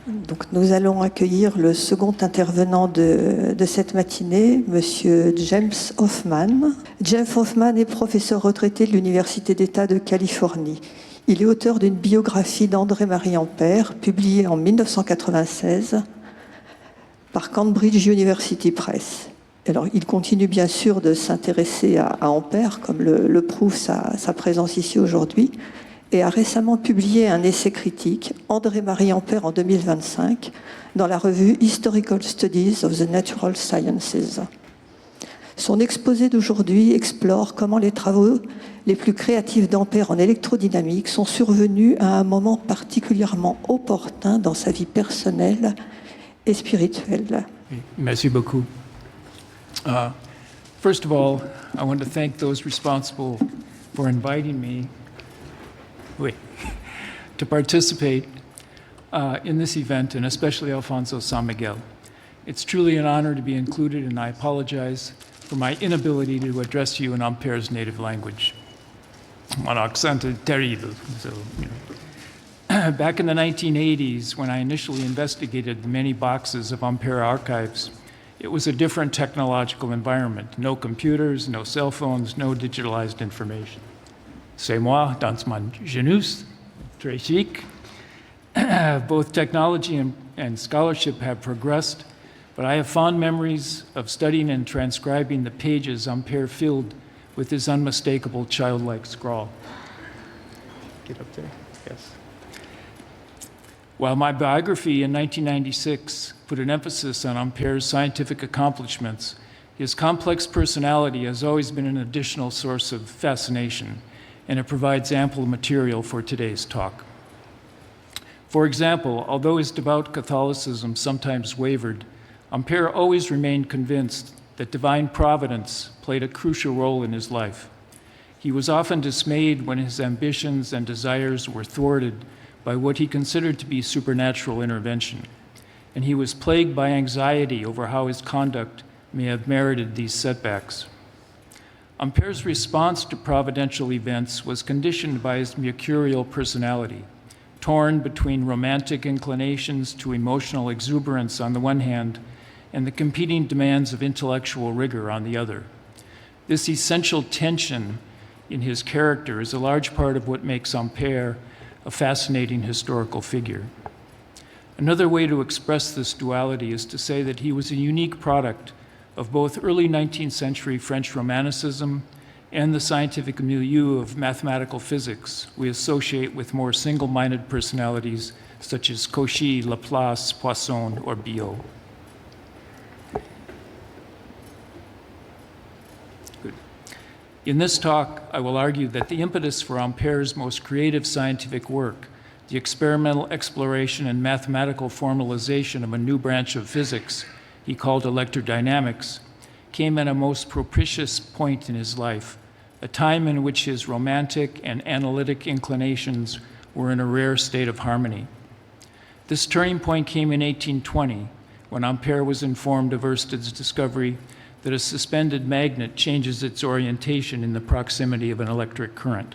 Donc, nous allons accueillir le second intervenant de cette matinée, Monsieur James Hofmann. James Hofmann est professeur retraité de l'Université d'État de Californie. Il est auteur d'une biographie d'André-Marie Ampère, publiée en 1996 par Cambridge University Press. Alors, il continue bien sûr de s'intéresser à Ampère, comme le prouve sa présence ici aujourd'hui, et a récemment publié un essai critique, André-Marie Ampère en 2025, dans la revue Historical Studies of the Natural Sciences. Son exposé d'aujourd'hui explore comment les travaux les plus créatifs d'Ampère en électrodynamique sont survenus à un moment particulièrement opportun dans sa vie personnelle et spirituelle. Merci beaucoup. First of all, I want to thank those responsible for inviting me to participate in this event, and especially Alfonso San Miguel. It's truly an honor to be included, and I apologize for my inability to address you in Ampere's native language. Mon accent est terrible. So, back in the 1980s, when I initially investigated the many boxes of Ampère archives, it was a different technological environment. No computers, no cell phones, no digitalized information. C'est moi, dans mon jeunesse, très chic. Both technology and scholarship have progressed, but I have fond memories of studying and transcribing the pages Ampère filled with his unmistakable childlike scrawl. Get up there, yes. While my biography in 1996 put an emphasis on Ampère's scientific accomplishments, his complex personality has always been an additional source of fascination, and it provides ample material for today's talk. For example, although his devout Catholicism sometimes wavered, Ampère always remained convinced that divine providence played a crucial role in his life. He was often dismayed when his ambitions and desires were thwarted by what he considered to be supernatural intervention, and he was plagued by anxiety over how his conduct may have merited these setbacks. Ampère's response to providential events was conditioned by his mercurial personality, torn between romantic inclinations to emotional exuberance on the one hand, and the competing demands of intellectual rigor on the other. This essential tension in his character is a large part of what makes Ampère a fascinating historical figure. Another way to express this duality is to say that he was a unique product of both early 19th century French Romanticism and the scientific milieu of mathematical physics we associate with more single-minded personalities such as Cauchy, Laplace, Poisson, or Biot. In this talk, I will argue that the impetus for Ampère's most creative scientific work, the experimental exploration and mathematical formalization of a new branch of physics he called electrodynamics, came at a most propitious point in his life, a time in which his romantic and analytic inclinations were in a rare state of harmony. This turning point came in 1820, when Ampère was informed of Oersted's discovery that a suspended magnet changes its orientation in the proximity of an electric current.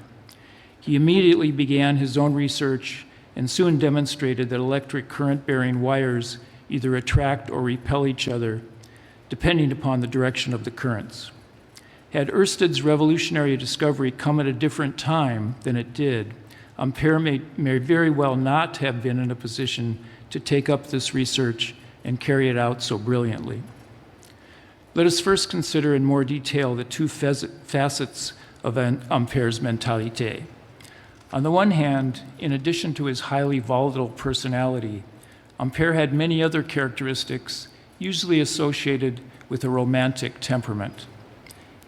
He immediately began his own research and soon demonstrated that electric current-bearing wires either attract or repel each other, depending upon the direction of the currents. Had Oersted's revolutionary discovery come at a different time than it did, Ampère may very well not have been in a position to take up this research and carry it out so brilliantly. Let us first consider in more detail the two facets of Ampère's mentalité. On the one hand, in addition to his highly volatile personality, Ampère had many other characteristics usually associated with a romantic temperament.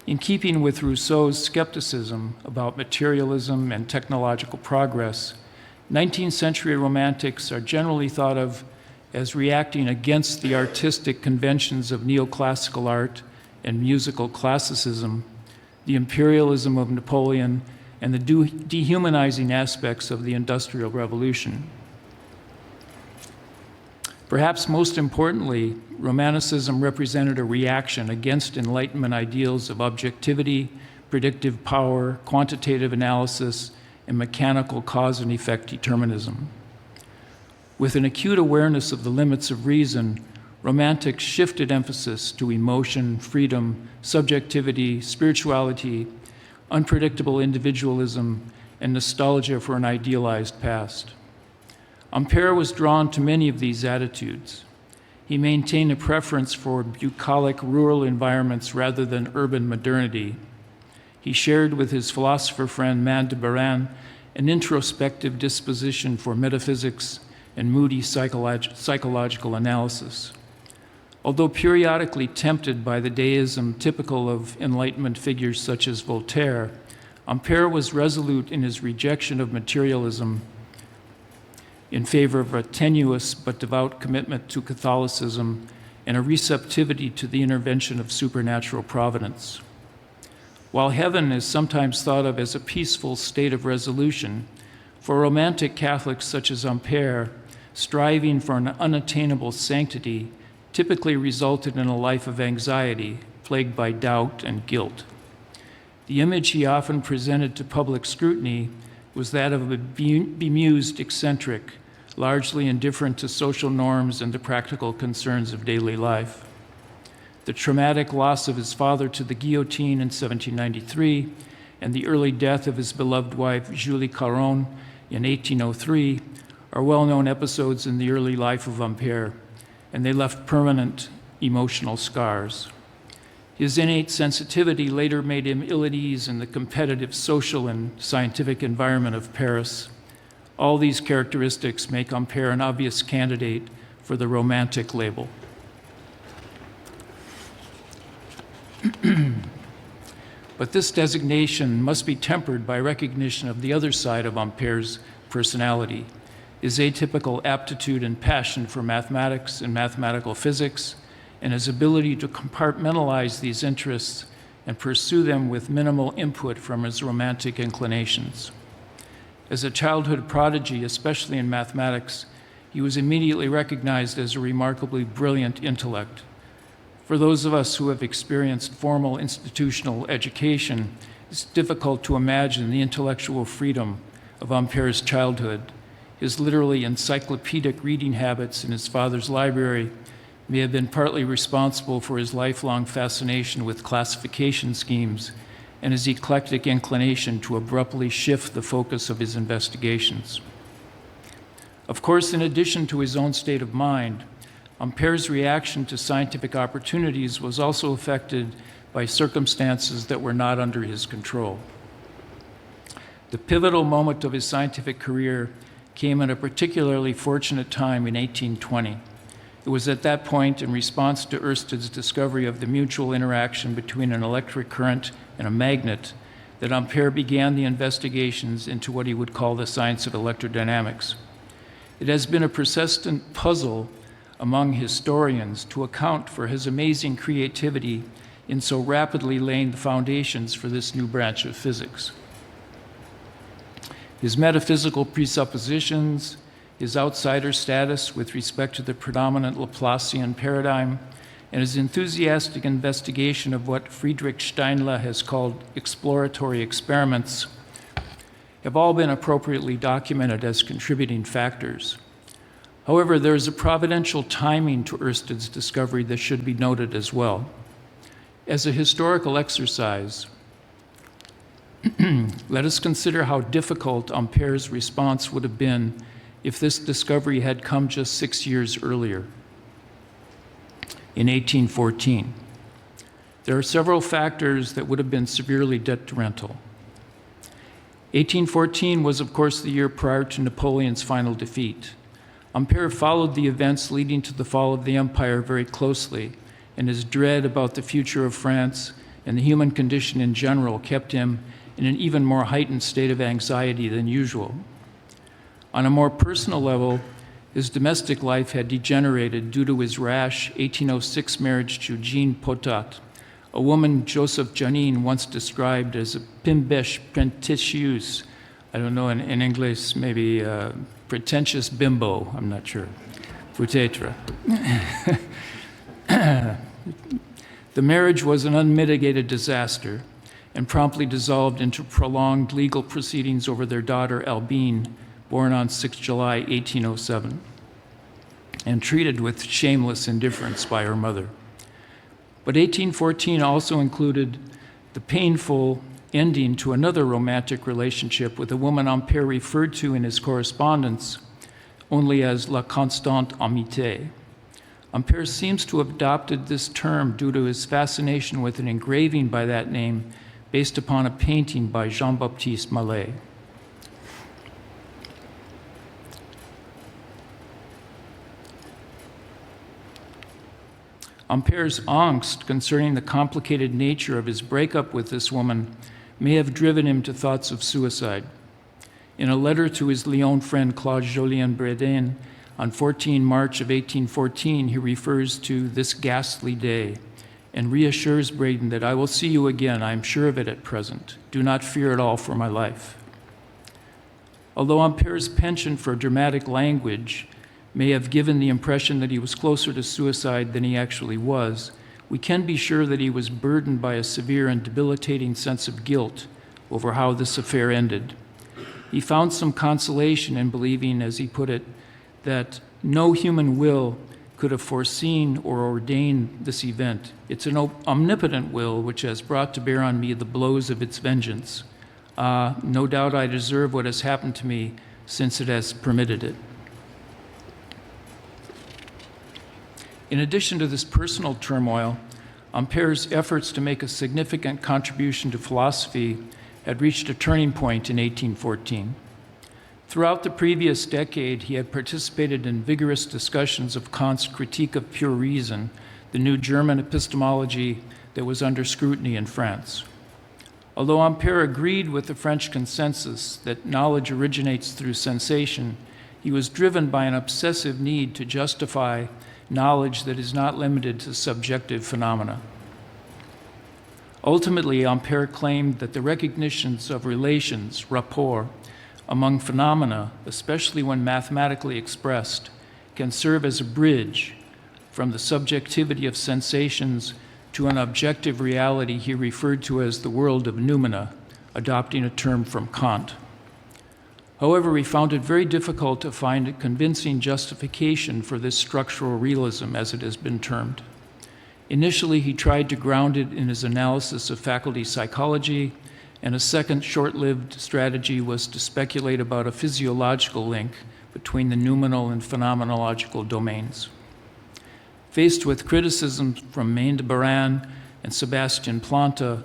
In keeping with Rousseau's skepticism about materialism and technological progress, 19th century romantics are generally thought of as reacting against the artistic conventions of neoclassical art and musical classicism, the imperialism of Napoleon, and the dehumanizing aspects of the Industrial Revolution. Perhaps most importantly, Romanticism represented a reaction against Enlightenment ideals of objectivity, predictive power, quantitative analysis, and mechanical cause and effect determinism. With an acute awareness of the limits of reason, Romantics shifted emphasis to emotion, freedom, subjectivity, spirituality, unpredictable individualism, and nostalgia for an idealized past. Ampère was drawn to many of these attitudes. He maintained a preference for bucolic rural environments rather than urban modernity. He shared with his philosopher friend Man de Baran an introspective disposition for metaphysics and moody psychological analysis. Although periodically tempted by the deism typical of Enlightenment figures such as Voltaire, Ampère was resolute in his rejection of materialism in favor of a tenuous but devout commitment to Catholicism and a receptivity to the intervention of supernatural providence. While heaven is sometimes thought of as a peaceful state of resolution, for Romantic Catholics such as Ampère, striving for an unattainable sanctity typically resulted in a life of anxiety, plagued by doubt and guilt. The image he often presented to public scrutiny was that of a bemused eccentric, largely indifferent to social norms and the practical concerns of daily life. The traumatic loss of his father to the guillotine in 1793 and the early death of his beloved wife, Julie Caron, in 1803 are well-known episodes in the early life of Ampère, and they left permanent emotional scars. His innate sensitivity later made him ill at ease in the competitive social and scientific environment of Paris. All these characteristics make Ampère an obvious candidate for the Romantic label. But this designation must be tempered by recognition of the other side of Ampère's personality, his atypical aptitude and passion for mathematics and mathematical physics, and his ability to compartmentalize these interests and pursue them with minimal input from his romantic inclinations. As a childhood prodigy, especially in mathematics, he was immediately recognized as a remarkably brilliant intellect. For those of us who have experienced formal institutional education, it's difficult to imagine the intellectual freedom of Ampère's childhood. His literally encyclopedic reading habits in his father's library may have been partly responsible for his lifelong fascination with classification schemes and his eclectic inclination to abruptly shift the focus of his investigations. Of course, in addition to his own state of mind, Ampère's reaction to scientific opportunities was also affected by circumstances that were not under his control. The pivotal moment of his scientific career came at a particularly fortunate time in 1820. It was at that point, in response to Oersted's discovery of the mutual interaction between an electric current and a magnet, that Ampère began the investigations into what he would call the science of electrodynamics. It has been a persistent puzzle among historians to account for his amazing creativity in so rapidly laying the foundations for this new branch of physics. His metaphysical presuppositions, his outsider status with respect to the predominant Laplacian paradigm, and his enthusiastic investigation of what Friedrich Steinle has called exploratory experiments have all been appropriately documented as contributing factors. However, there is a providential timing to Oersted's discovery that should be noted as well. As a historical exercise, let us consider how difficult Ampère's response would have been if this discovery had come just 6 years earlier, in 1814. There are several factors that would have been severely detrimental. 1814 was, of course, the year prior to Napoleon's final defeat. Ampère followed the events leading to the fall of the empire very closely, and his dread about the future of France and the human condition in general kept him in an even more heightened state of anxiety than usual. On a more personal level, his domestic life had degenerated due to his rash 1806 marriage to Jean Potat, a woman Joseph Janin once described as a pimbesh pretentieuse. I don't know, in English, maybe pretentious bimbo, I'm not sure. Peut-être. The marriage was an unmitigated disaster and promptly dissolved into prolonged legal proceedings over their daughter, Albine, born on 6 July 1807. and treated with shameless indifference by her mother. But 1814 also included the painful ending to another romantic relationship with a woman Ampère referred to in his correspondence only as la constante amitié. Ampère seems to have adopted this term due to his fascination with an engraving by that name based upon a painting by Jean-Baptiste Mallet. Ampère's angst concerning the complicated nature of his breakup with this woman may have driven him to thoughts of suicide. In a letter to his Lyon friend Claude Jolien-Bredin on 14 March of 1814, he refers to this ghastly day and reassures Braden that I will see you again, I am sure of it at present. Do not fear at all for my life. Although Ampère's penchant for dramatic language may have given the impression that he was closer to suicide than he actually was, we can be sure that he was burdened by a severe and debilitating sense of guilt over how this affair ended. He found some consolation in believing, as he put it, that no human will could have foreseen or ordained this event. It's an omnipotent will which has brought to bear on me the blows of its vengeance. No doubt I deserve what has happened to me since it has permitted it. In addition to this personal turmoil, Ampère's efforts to make a significant contribution to philosophy had reached a turning point in 1814. Throughout the previous decade, he had participated in vigorous discussions of Kant's Critique of Pure Reason, the new German epistemology that was under scrutiny in France. Although Ampère agreed with the French consensus that knowledge originates through sensation, he was driven by an obsessive need to justify knowledge that is not limited to subjective phenomena. Ultimately, Ampère claimed that the recognitions of relations, rapport, among phenomena, especially when mathematically expressed, can serve as a bridge from the subjectivity of sensations to an objective reality he referred to as the world of noumena, adopting a term from Kant. However, he found it very difficult to find a convincing justification for this structural realism, as it has been termed. Initially, he tried to ground it in his analysis of faculty psychology, and a second short-lived strategy was to speculate about a physiological link between the noumenal and phenomenological domains. Faced with criticism from Maine de Baran and Sebastian Planta,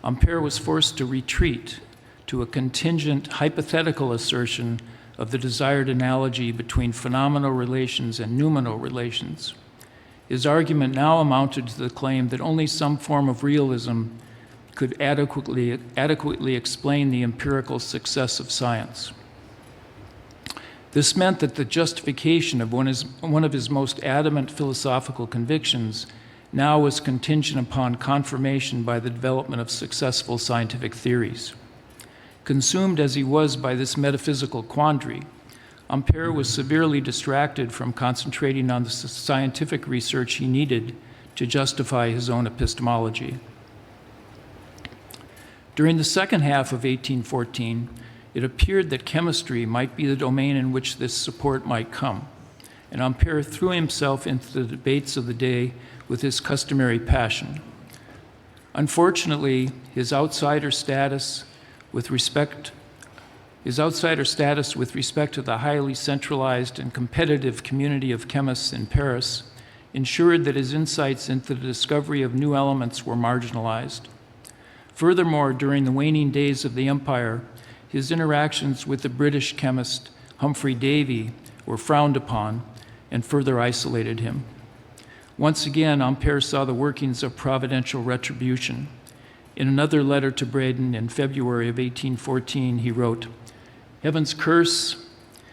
Ampère was forced to retreat to a contingent hypothetical assertion of the desired analogy between phenomenal relations and noumenal relations. His argument now amounted to the claim that only some form of realism could adequately explain the empirical success of science. This meant that the justification of one of his most adamant philosophical convictions now was contingent upon confirmation by the development of successful scientific theories. Consumed as he was by this metaphysical quandary, Ampère was severely distracted from concentrating on the scientific research he needed to justify his own epistemology. During the second half of 1814, it appeared that chemistry might be the domain in which this support might come, and Ampère threw himself into the debates of the day with his customary passion. Unfortunately, his outsider status with respect to the highly centralized and competitive community of chemists in Paris ensured that his insights into the discovery of new elements were marginalized. Furthermore, during the waning days of the Empire, his interactions with the British chemist Humphrey Davy were frowned upon and further isolated him. Once again, Ampère saw the workings of providential retribution. In another letter to Braden in February of 1814, he wrote, "Heaven's curse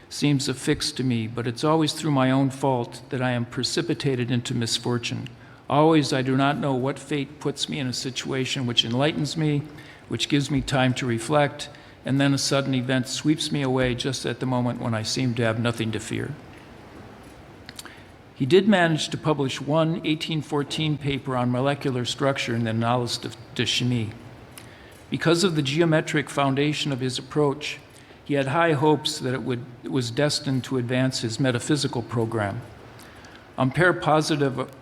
seems affixed to me, but it's always through my own fault that I am precipitated into misfortune. Always I do not know what fate puts me in a situation which enlightens me, which gives me time to reflect, and then a sudden event sweeps me away just at the moment when I seem to have nothing to fear." He did manage to publish one 1814 paper on molecular structure in the Annales de Chimie. Because of the geometric foundation of his approach, he had high hopes that it was destined to advance his metaphysical program. Ampère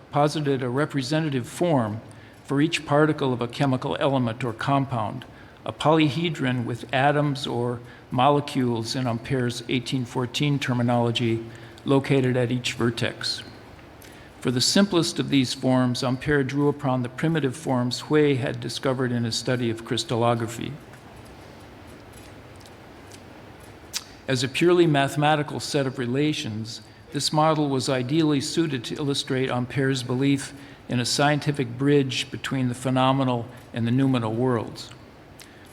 posited a representative form for each particle of a chemical element or compound, a polyhedron with atoms or molecules in Ampère's 1814 terminology located at each vertex. For the simplest of these forms, Ampère drew upon the primitive forms Hui had discovered in his study of crystallography. As a purely mathematical set of relations, this model was ideally suited to illustrate Ampère's belief in a scientific bridge between the phenomenal and the noumenal worlds.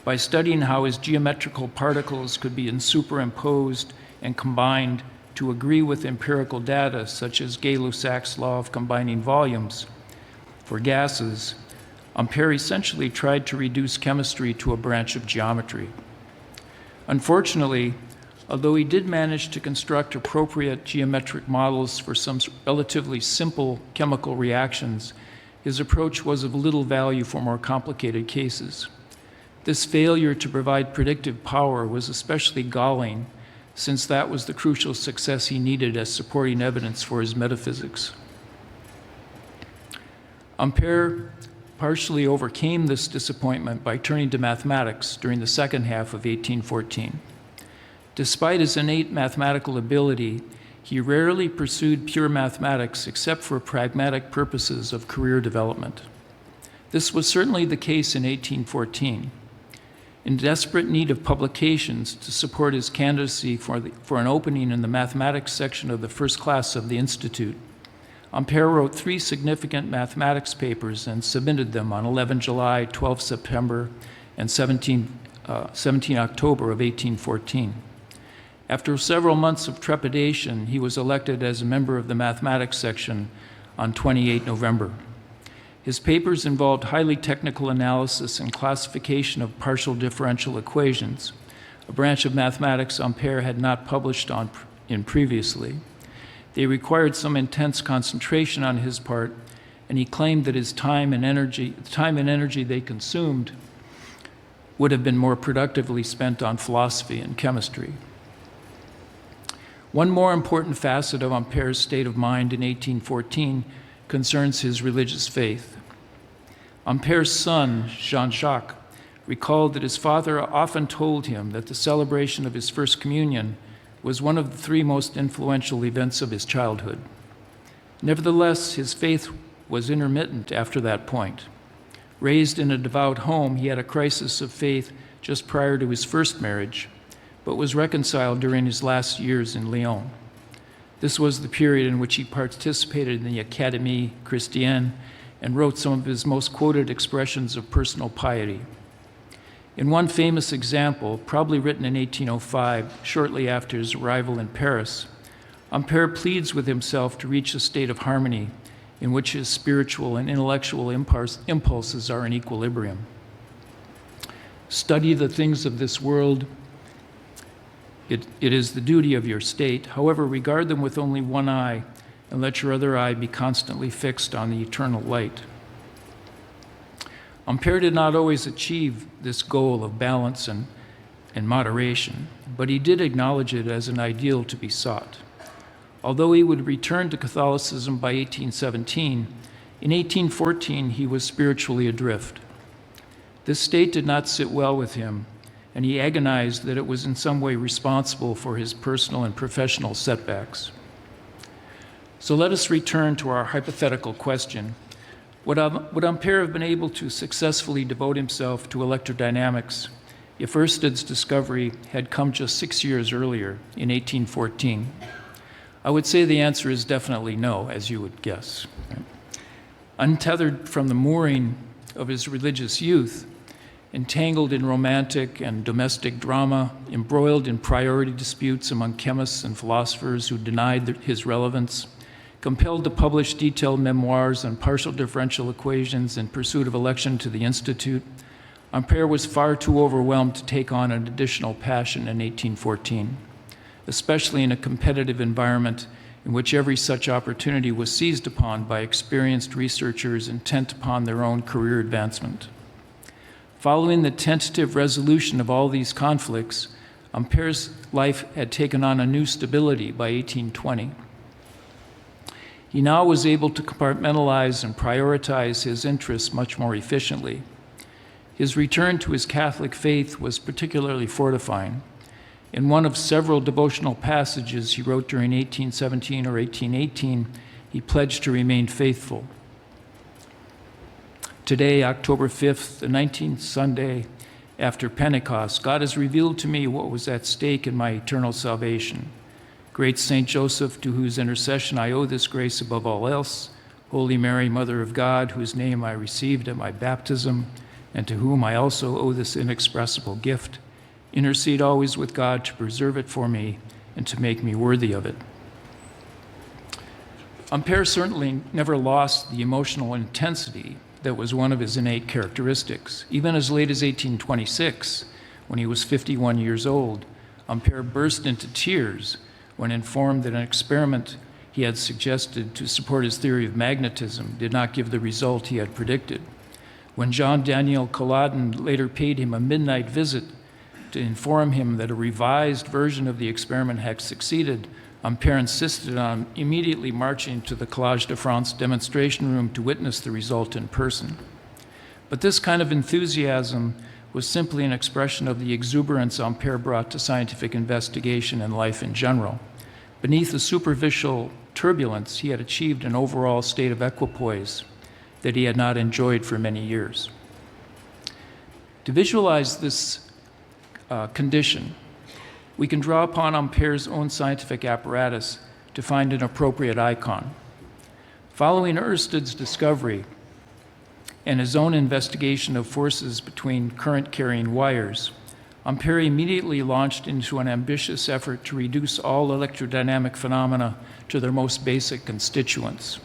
By studying how his geometrical particles could be superimposed and combined to agree with empirical data, such as Gay-Lussac's law of combining volumes for gases, Ampère essentially tried to reduce chemistry to a branch of geometry. Unfortunately, although he did manage to construct appropriate geometric models for some relatively simple chemical reactions, his approach was of little value for more complicated cases. This failure to provide predictive power was especially galling, since that was the crucial success he needed as supporting evidence for his metaphysics. Ampère partially overcame this disappointment by turning to mathematics during the second half of 1814. Despite his innate mathematical ability, he rarely pursued pure mathematics except for pragmatic purposes of career development. This was certainly the case in 1814. In desperate need of publications to support his candidacy for an opening in the mathematics section of the first class of the Institute, Ampère wrote 3 significant mathematics papers and submitted them on 11 July, 12 September, and 17 October of 1814. After several months of trepidation, he was elected as a member of the mathematics section on 28 November. His papers involved highly technical analysis and classification of partial differential equations, a branch of mathematics Ampère had not published in previously. They required some intense concentration on his part, and he claimed that the time and energy they consumed would have been more productively spent on philosophy and chemistry. One more important facet of Ampère's state of mind in 1814 concerns his religious faith. Ampère's son, Jean-Jacques, recalled that his father often told him that the celebration of his first communion was one of the 3 most influential events of his childhood. Nevertheless, his faith was intermittent after that point. Raised in a devout home, he had a crisis of faith just prior to his first marriage, but was reconciled during his last years in Lyon. This was the period in which he participated in the Académie Chrétienne and wrote some of his most quoted expressions of personal piety. In one famous example, probably written in 1805, shortly after his arrival in Paris, Ampère pleads with himself to reach a state of harmony in which his spiritual and intellectual impulses are in equilibrium. Study the things of this world. It is the duty of your state. However, regard them with only one eye, and let your other eye be constantly fixed on the eternal light. Ampère did not always achieve this goal of balance and moderation, but he did acknowledge it as an ideal to be sought. Although he would return to Catholicism by 1817, in 1814 he was spiritually adrift. This state did not sit well with him, and he agonized that it was in some way responsible for his personal and professional setbacks. So let us return to our hypothetical question. Would Ampère have been able to successfully devote himself to electrodynamics if Ørsted's discovery had come just 6 years earlier, in 1814? I would say the answer is definitely no, as you would guess. Untethered from the mooring of his religious youth, entangled in romantic and domestic drama, embroiled in priority disputes among chemists and philosophers who denied his relevance, compelled to publish detailed memoirs on partial differential equations in pursuit of election to the Institute, Ampère was far too overwhelmed to take on an additional passion in 1814, especially in a competitive environment in which every such opportunity was seized upon by experienced researchers intent upon their own career advancement. Following the tentative resolution of all these conflicts, Ampère's life had taken on a new stability by 1820. He now was able to compartmentalize and prioritize his interests much more efficiently. His return to his Catholic faith was particularly fortifying. In one of several devotional passages he wrote during 1817 or 1818, he pledged to remain faithful. Today, October 5th, the 19th Sunday after Pentecost, God has revealed to me what was at stake in my eternal salvation. Great Saint Joseph, to whose intercession I owe this grace above all else, Holy Mary, Mother of God, whose name I received at my baptism, and to whom I also owe this inexpressible gift, intercede always with God to preserve it for me and to make me worthy of it. Ampère certainly never lost the emotional intensity that was one of his innate characteristics. Even as late as 1826, when he was 51 years old, Ampère burst into tears when informed that an experiment he had suggested to support his theory of magnetism did not give the result he had predicted. When Jean Daniel Colladin later paid him a midnight visit to inform him that a revised version of the experiment had succeeded, Ampère insisted on immediately marching to the Collège de France demonstration room to witness the result in person. But this kind of enthusiasm was simply an expression of the exuberance Ampère brought to scientific investigation and life in general. Beneath the superficial turbulence, he had achieved an overall state of equipoise that he had not enjoyed for many years. To visualize this condition, we can draw upon Ampère's own scientific apparatus to find an appropriate icon. Following Oersted's discovery and his own investigation of forces between current-carrying wires, Ampère immediately launched into an ambitious effort to reduce all electrodynamic phenomena to their most basic constituents.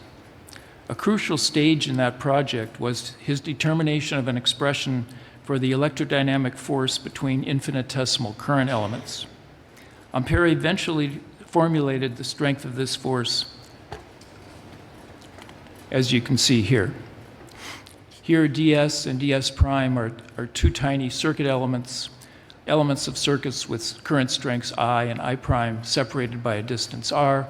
A crucial stage in that project was his determination of an expression for the electrodynamic force between infinitesimal current elements. Ampère eventually formulated the strength of this force, as you can see here. Here, ds and ds prime are two tiny circuit elements of circuits with current strengths I and I prime separated by a distance r.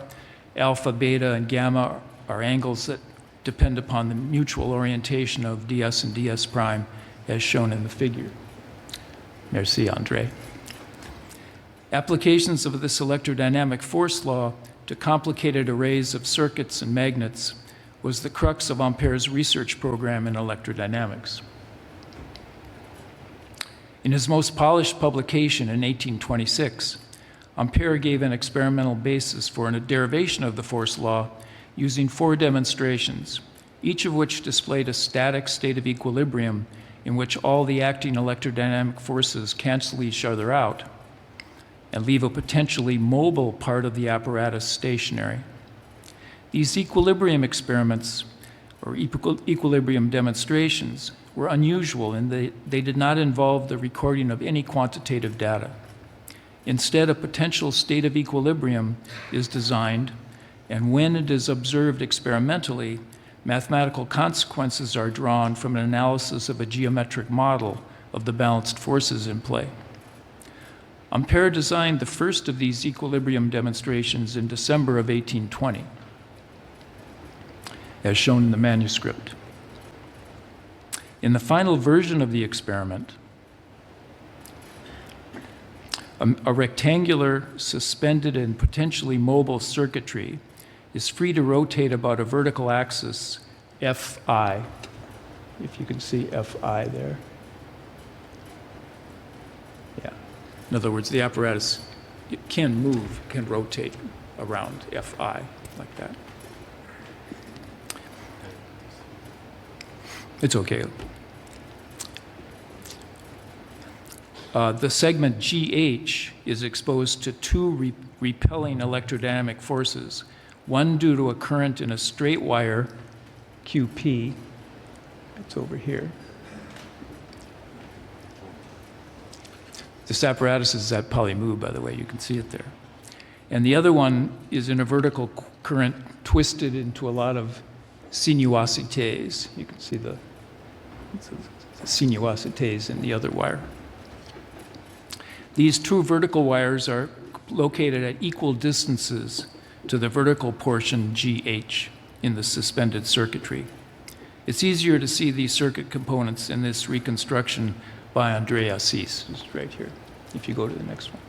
Alpha, beta, and gamma are angles that depend upon the mutual orientation of ds and ds prime, as shown in the figure. Merci, André. Applications of this electrodynamic force law to complicated arrays of circuits and magnets was the crux of Ampère's research program in electrodynamics. In his most polished publication in 1826, Ampère gave an experimental basis for a derivation of the force law using 4 demonstrations, each of which displayed a static state of equilibrium in which all the acting electrodynamic forces cancel each other out and leave a potentially mobile part of the apparatus stationary. These equilibrium experiments, or equilibrium demonstrations, were unusual in that they did not involve the recording of any quantitative data. Instead, a potential state of equilibrium is designed, and when it is observed experimentally, mathematical consequences are drawn from an analysis of a geometric model of the balanced forces in play. Ampère designed the first of these equilibrium demonstrations in December of 1820, as shown in the manuscript. In the final version of the experiment, a rectangular, suspended, and potentially mobile circuitry is free to rotate about a vertical axis, Fi, if you can see Fi there. Yeah. In other words, the apparatus can move, can rotate around Fi like that. It's okay. The segment GH is exposed to 2 repelling electrodynamic forces, one due to a current in a straight wire, QP, it's over here. This apparatus is at Polymou, by the way, you can see it there. And the other one is in a vertical current twisted into a lot of sinuosités. You can see the sinuosités in the other wire. These 2 vertical wires are located at equal distances to the vertical portion GH. in the suspended circuitry. It's easier to see these circuit components in this reconstruction by André Assis, who's right here. If you go to the next one.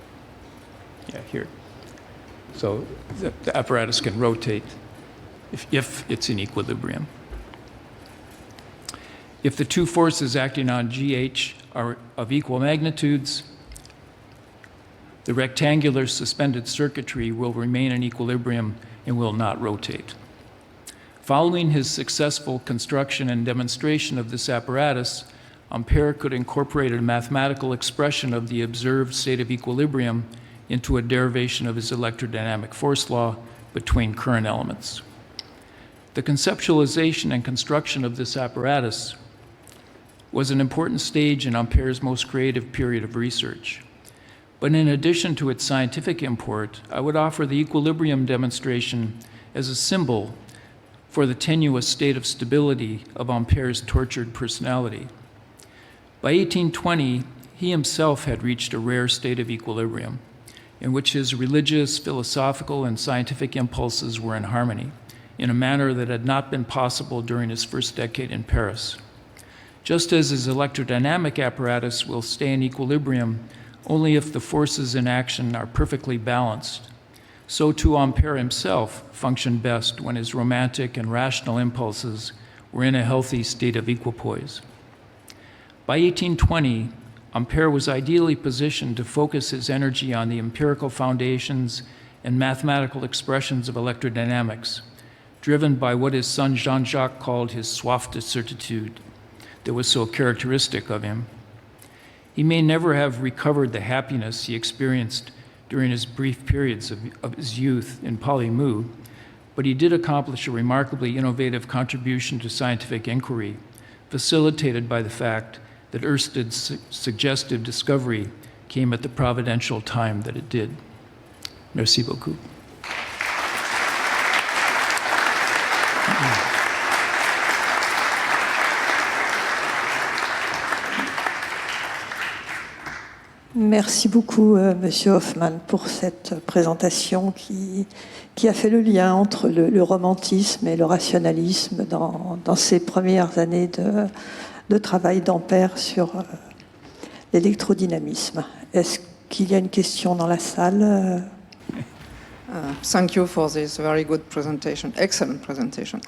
Yeah, here. So the apparatus can rotate if it's in equilibrium. If the two forces acting on GH are of equal magnitudes, the rectangular suspended circuitry will remain in equilibrium and will not rotate. Following his successful construction and demonstration of this apparatus, Ampère could incorporate a mathematical expression of the observed state of equilibrium into a derivation of his electrodynamic force law between current elements. The conceptualization and construction of this apparatus was an important stage in Ampère's most creative period of research. But in addition to its scientific import, I would offer the equilibrium demonstration as a symbol for the tenuous state of stability of Ampère's tortured personality. By 1820, he himself had reached a rare state of equilibrium, in which his religious, philosophical, and scientific impulses were in harmony, in a manner that had not been possible during his first decade in Paris. Just as his electrodynamic apparatus will stay in equilibrium only if the forces in action are perfectly balanced, so too Ampère himself functioned best when his romantic and rational impulses were in a healthy state of equipoise. By 1820, Ampère was ideally positioned to focus his energy on the empirical foundations and mathematical expressions of electrodynamics, driven by what his son Jean-Jacques called his soif de certitude that was so characteristic of him. He may never have recovered the happiness he experienced during his brief periods of his youth in Polymou, but he did accomplish a remarkably innovative contribution to scientific inquiry, facilitated by the fact that Oersted's suggestive discovery came at the providential time that it did. Merci beaucoup. Merci beaucoup, Monsieur Hofmann, pour cette présentation qui a fait le lien entre le romantisme et le rationalisme dans ces premières années de travail d'Ampère sur l'électrodynamisme. Est-ce qu'il y a une question dans la salle? Thank you for this very good presentation, excellent presentation.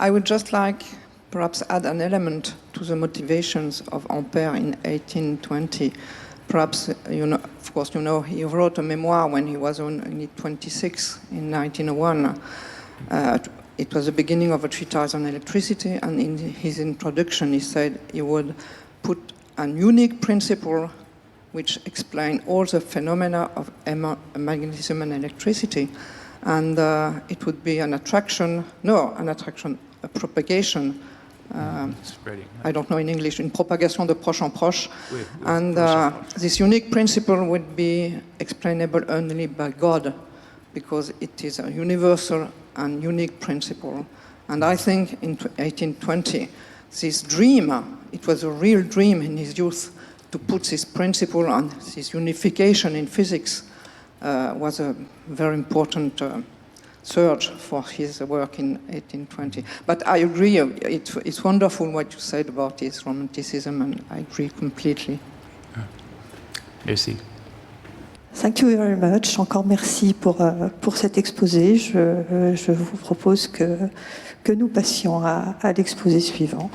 I would just like perhaps add an element to the motivations of Ampère in 1820. Perhaps, of course, he wrote a memoir when he was only 26 in 1901. It was the beginning of a treatise on electricity, and in his introduction he said he would put a unique principle which explained all the phenomena of magnetism and electricity, and it would be a propagation. I don't know in English, une propagation de proche en proche. And this unique principle would be explainable only by God, because it is a universal and unique principle. And I think in 1820, this dream, it was a real dream in his youth to put this principle and this unification in physics was a very important surge for his work in 1820. But I agree, it's wonderful what you said about his romanticism, and I agree completely. Merci. Thank you very much. Encore merci pour cet exposé. Je vous propose que nous passions à l'exposé suivant.